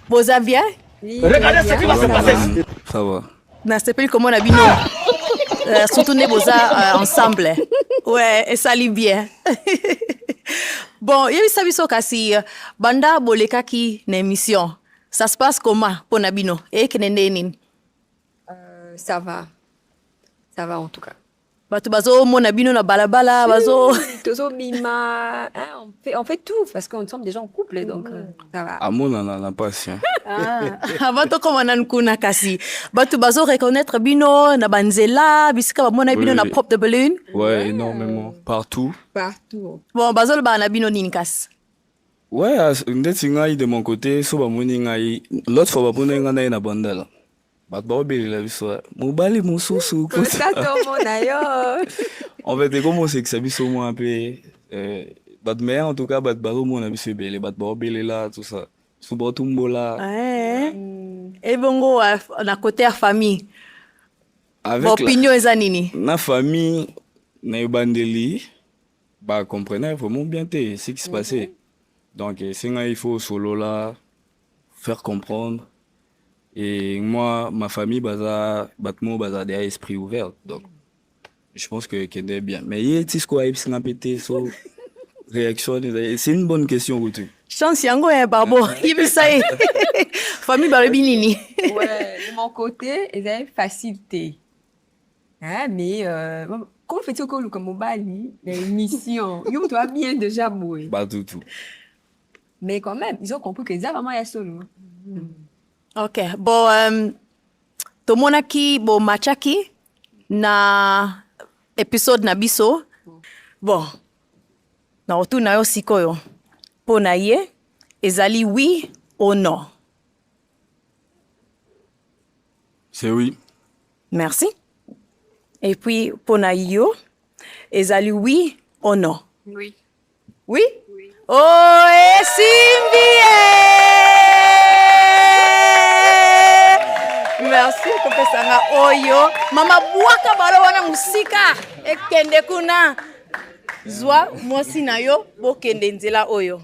Boza bien? Regardez ce qui va se passer. Ça va. Na s'appelle comment on a bino? Surtout les boza ensemble. Ouais, et ça lit bien. Bon, il y a eu ça kasi banda boleka ki na émission. Ça se passe comment pour Nabino? Et kenendenin? Ça va. Ça va en tout cas. Batu bazo mo Nabino na balabala bazo. Tozo Mima, hein, on fait tout parce qu'on sommes déjà en couple donc ça va. À mon n'a pas sien. Avant to comme on kuna kasi. Batu bazo reconnaître bino na banzela bisika ba mona bino na pop de balloon. Ouais, énormément. Partout. Partout. Bon, bazo ba na bino ninkas. Ouais, ndetinga de mon côté, so ba moni ngai. L'autre fois ba moni ngai na bandela. Bat ba obeli la biso. Mobali mususu ko. Ça tombe d'ailleurs. En fait, c'est comme c'est que ça biso moi un peu bat mais en tout cas bat baro mon na biso belé, bat ba obeli là tout ça. Subo tumbola. Ouais. Et bongo na côté à famille. Avec opinion eza nini? Na famille na bandeli ba comprenait vraiment bien ce qui se passait. Donc c'est il faut solo là faire comprendre. Et moi, ma famille, batmo, des esprit ouvert. Donc, je pense que c'est bien. Mais il y a des quoi, réaction. C'est une bonne question, Routu. Chance, yango est barbo. Il ça. Famille barabinini. Ouais, de mon côté, ils avaient facilité. Hein, mais quand on fait au comme Mobali, l'émission, ils ont bien déjà moué. Pas du tout. Mais quand même, ils ont compris que ça vraiment est solo. Ok, bon, tomonaki bo machaki na episode na biso. Bon, na otu na yo sikoyo. Po na ye, ezali oui ou non? C'est oui. Merci. Et puis, po na yo, ezali oui ou non? Oui. Oui? Oui. Oh, et Simbi! Merci kopesa nga oyo mama bwaka balo wana musika ekende kuna zwa mwasi na yo bokende nzela oyo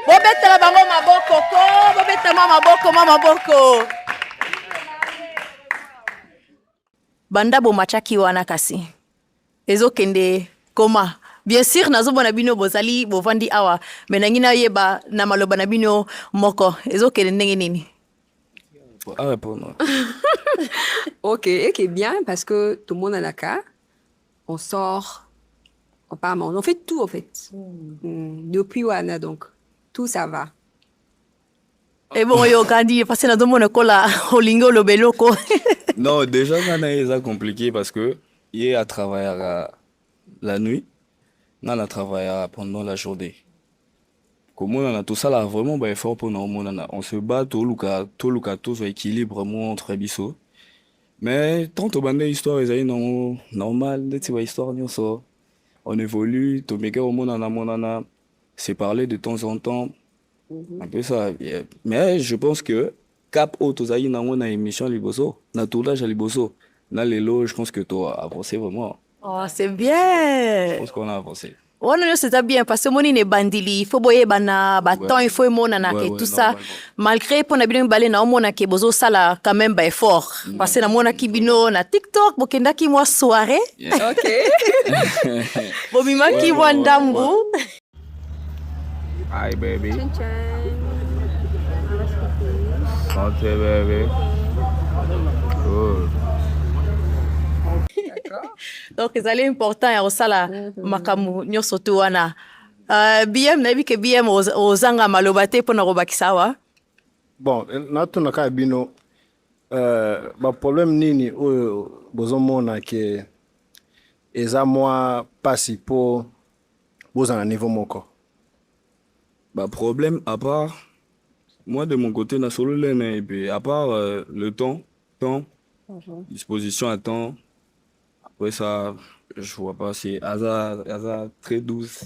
bobetela bango maboko ko bobetela maboko banda bo machaki wana kasi ezokende koma bien sûr nazobona bino bozali bovandi awa menangina yeba na maloba na bino moko ezokende ndenge nini? À répondre. Ok, et bien, parce que tout le monde a la carte. On sort, on part, on fait tout, en fait. Depuis Wana, donc, tout ça va. Et bon, yo, Kandi, parce que nous avons kola holingo lo beloko. Non, déjà, c'est compliqué parce que il a travaillé la nuit, on a travaillé pendant la journée. Comme on a tout ça là vraiment bah effort pour nous on se bat tout le équilibre vraiment entre biso mais tant au bande histoire est normal tu vois histoire nous ça on évolue tout mec au monde on c'est parler de temps en temps un peu ça mais je pense que cap auto zaï on a émission liboso na tournage liboso na lelo je pense que toi avancé vraiment. Oh c'est bien. Je pense qu'on a avancé. Oh non, c'est bien parce que moni ne bandili, il faut boyer bana, baton, il faut mona na que tout ça. Malgré pour na bino balé na mona que bozo sala quand même ba effort. Parce que na mona ki bino na TikTok, bokenda ki moi soirée. OK. Bobima ki wandambu. Hi baby. Tchan tchan. Santé baby. Cool. Donc c'est important ya osala makamu nyoso tu wana. BM na bi ke BM ozanga malobate pona robakisa wa. Bon, natuna ka bino ba problème nini oyo bozomona ke eza moi pasi po bozana niveau moko. Bah problème à part moi de mon côté na solo lene et puis à part le temps disposition à temps. Après ça, je vois pas, c'est hasard très douce.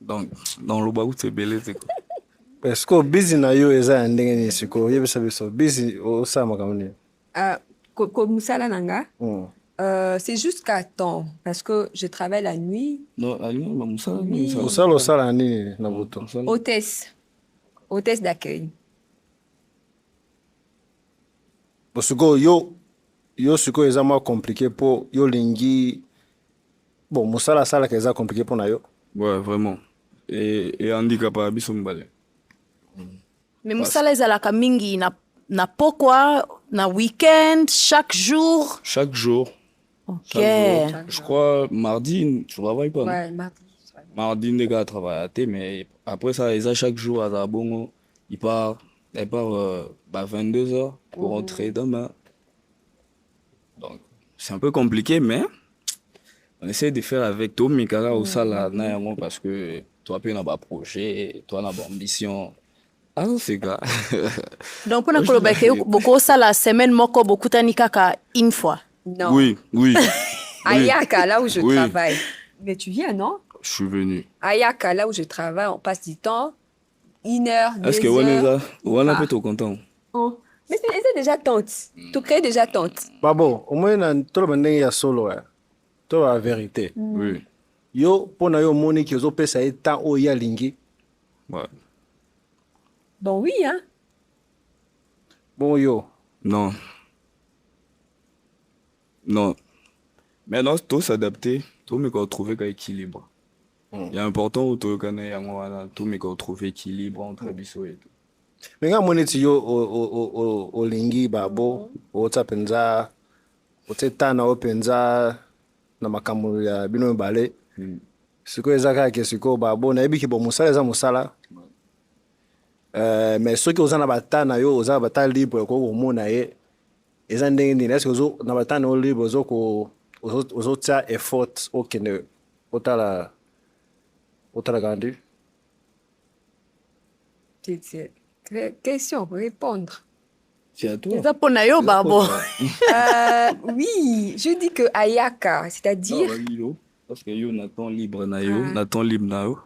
Donc, dans le bas où c'est belé, c'est quoi? Est-ce que busy na yo eza ndenge ni siko yebisa biso busy o sama kamuni? Comme ça là nanga. C'est jusqu'à temps parce que je travaille la nuit. Non, la nuit, mais ça. Osala nini na buto? Hôtesse d'accueil. sikoyo yo sikoyo eza mwa compliqué mpo yo lingi bon mosala asalaka eza compliqué mpo na yo. Ouais, vraiment. Et handicap à biso mibale. Mais mosala ezalaka mingi na pokwa na week-end chaque jour. Chaque jour. Ok. Chaque jour. Je crois mardi, je travaille pas. Ouais, Non? Mardi, les gars travaillent, mais après ça, ils ont chaque jour à Zabongo. Il part 22h pour rentrer demain. Donc, c'est un peu compliqué, mais on essaie de faire avec toi, Mikara, au sala, parce que toi, tu as un projet, toi, tu as une ambition. Ah non, c'est gars. Donc, pour nous, beaucoup ça la semaine, moko beaucoup tani kaka une fois. Non. Oui. À Yaka, là où je Oui. travaille. Mais tu viens, non? Je suis venu. À Yaka, là où je travaille, on passe du temps, 1 heure, 2 Est-ce que heures. on a peut content? Oh. Mais c'est déjà tente. Tu crées déjà tente. Babo, au moins na toloba ndenge ya solo toloba la vérité. Oui. Yo mpo na yo omoni ki ozopesa ye temps oyo ye alingi. Ouais. Bon, oui, hein. Bon yo Non. Maintenant, tout s'adapter, tout me retrouver qu'à équilibre. Il est important où tout me retrouver équilibre entre biso et tout. me nga moni ti yo olingi babo ota mpenza otie temps na yo mpenza na makambo ya bino mibale. Sikoyo eza kaka ke sikoyo babo nayebi ke bon mosala eza mosala. Mais soki oza na bata na yo oza na bata libre okoki komona ye eza ndenge nini estce na bata na yo libre ozotia effort okende otala kandi. Question, répondre. C'est à toi. C'est ça pour nayo babo. Oui, je dis que Ayaka, c'est-à-dire... Parce que yo Nathan libre na yo, Nathan libre na yo.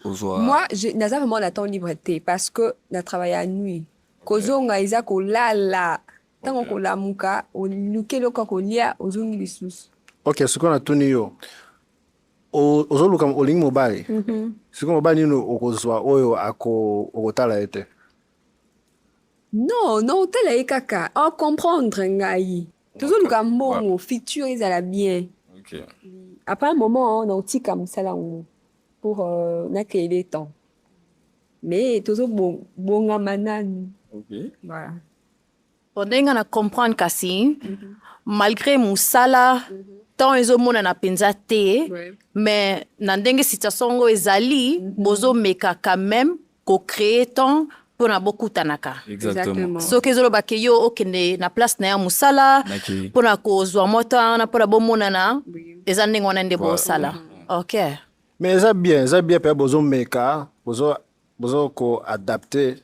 Moi, je n'ai pas vraiment la liberté parce que je travaille à nuit. Kozonga isa ko lala. Tango ko lamuka, o nuke loka ko lia ozongi lisusu. Ok, sikoyo natuni yo ozoluka olingi mobali. Sikoyo mobali nini okozwa oyo okotala ye te? Non, tela ye kaka. En comprendre ngai. Tozoluka mbongo, futur ezala bien. Ok. Après un moment, on a aussi comme ça là pour n'accueillir les temps. Mais toujours bon manan. Ok. Voilà. Ondenga na comprendre kasi malgré musala tant ezomona na penza te mais na ndenge situation ngo ezali bozo meka quand même ko créer temps pour na bokutanaka. Exactement. Soki ezoloba ke yo okende na place na ya musala pour na kozwa mota na pour na bomonana eza ndenge wana nde bosala. Ok. Mais eza bien pe bozo meka bozo ko adapter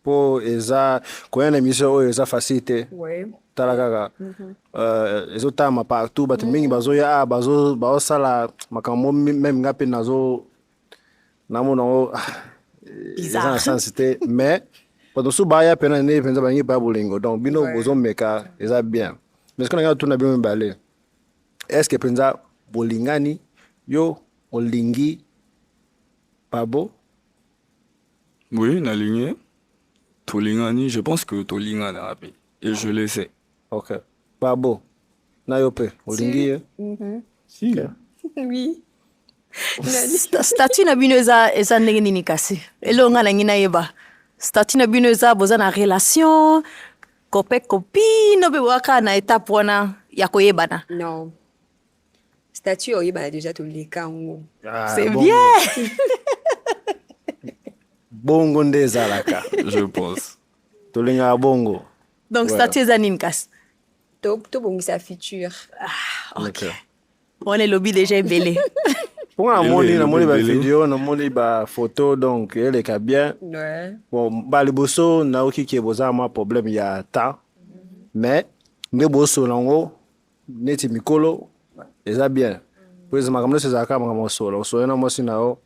po eza koyana émission oyo eza facilité. Ouais. Tala kaka ezotama partout bato mingi bazoya bazosala makambo même nga mpe namona ngo eza na sens te mais bato mosusu baya pena nde mpenza balingi baya bolingo donc bino bozomeka eza bien mais soki nanga tuna bino mibale est ce que mpenza bolingani yo olingi babo? Oui, naligné. Tolingani, je pense que Tolingani a rappelé. Et je le sais. Ok. Babo, na yo pe olingi ye? Si. Oui. Statut na bino eza ndenge nini kasi elonga na ngina yeba statut na bino eza boza na relation copine be waka na étape wana ya koyebana? Non. Statut oyeba déjà tout les kango. C'est bien. Bongo nde ezalaka. Je pense. Tolinga bongo. Donc statut eza nini kasi? To bongisa futur. Ok. On est lobby déjà belé. Pour namoni ba vidéo, namoni ba photo donc eleka bien. Ouais. Bon ba liboso na oki ke boza ma problème ya temps. Mais nde boso lango neti mikolo eza bien. Pues makamno sezaka makamno solo. So na mosi na o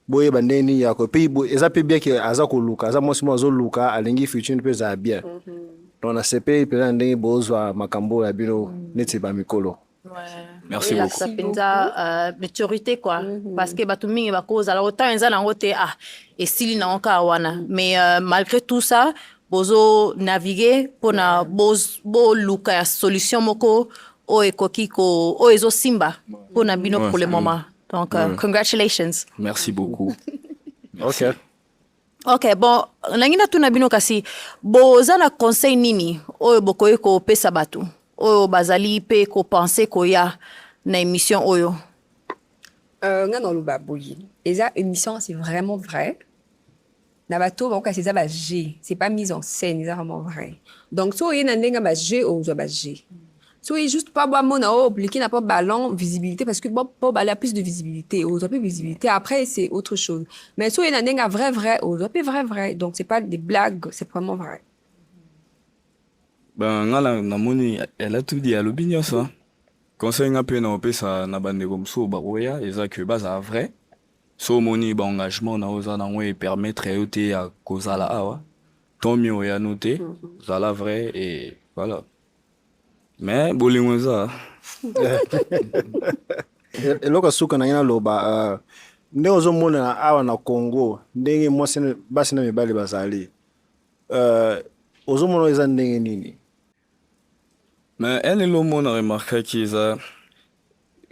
boye bandeni ya ko pe eza pe bien ke aza ko luka, aza mosi mo zo luka alingi future pe za bien. Donc na CP pe ndenge bozwa makambo ya bino neti ba mikolo. Merci beaucoup. beaucoup. Ça penza maturité quoi parce que batu mingi ba cause alors autant eza na ngote et sili na onka wana mais malgré tout ça bozo naviguer pona bo luka ya solution moko o ekoki ko o ezo simba pona bino pour le moment. Donc congratulations. Merci beaucoup. Ok. Ok, bon, nangina tuna bino kasi boza na conseil nini oyo bokoye ko pesa batu oyo bazali pe ko penser ko ya na émission oyo. Nga dans le baboui. Et ça, émission, c'est vraiment vrai. Nabato, donc, c'est ça, bah, G. C'est pas mise en scène, c'est vraiment vrai. Donc, soit il y a un dengue, bah, G, ou soit, bah, G. Soit il y a juste pas, bah, mon, obligé, n'a pas ballon, visibilité, parce que, bon, bah, il y a plus de visibilité, ou soit plus visibilité. Après, c'est autre chose. Mais soit il y a un dengue, vrai, ou soit plus vrai. Donc, c'est pas des blagues, c'est vraiment vrai. Ben, namoni, elle a tout dit à l'opinion, ça. Conseil nga pe na opesa na bandeko mosusu bakoya eza ke baza vrai so moni ba engagement na oza nango e permettre yo te ya kozala awa tant mieux oya noté zala vrai et voilà mais bolingo eza eloko suka na ngina loba ndenge ozomona na awa na Congo ndenge mwasi basi na mibali bazali ozomona eza ndenge nini? mais elle est le monde a remarqué qu'ils a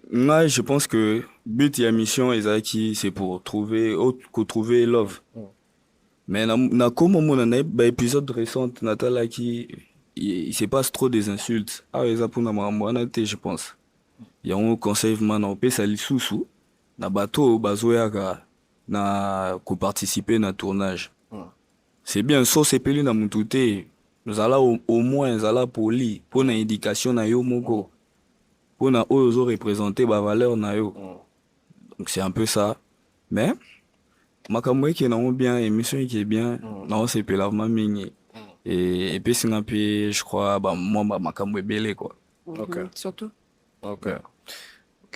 moi je pense que but et mission qui c'est pour trouver love mais na comme on a ba épisode récent Natala qui il se passe trop des insultes ils a pour na mwana je pense il y a un conseil man on peut sali sous na bateau bazoyaka na ko participer na tournage c'est bien so c'est pelu na mutute nous allons au moins zala poli pour une indication na yo moko pour na ozo représenter ba valeur na yo donc c'est un peu ça mais makamwe qui na bien émission qui est bien non c'est pas la mingi et puis c'est un peu je crois bah moi makamwe belé quoi. OK Surtout. OK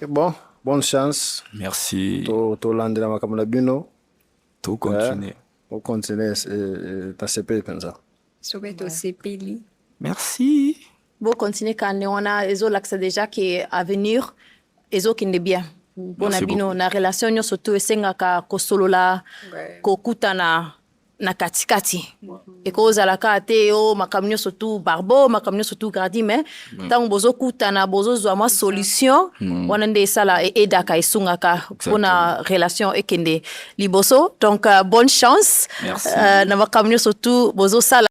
bon bonne chance. Merci to landela makamwe bino to continuer on continue ta CP comme ça. Sobeto CPLI. Merci. Bon continuer quand on a ezo l'axe déjà qui est à venir ezo qui est bien. Bon abino na relation nyo surtout esenga ka kosolola ko kutana na katikati. Et ko zalaka te o makamnyo surtout barbo makamnyo surtout gradi mais tant bozo kutana bozo zwa ma solution wana nde sala e edaka isunga ka pona relation ekende liboso donc bonne chance na makamnyo surtout bozo sala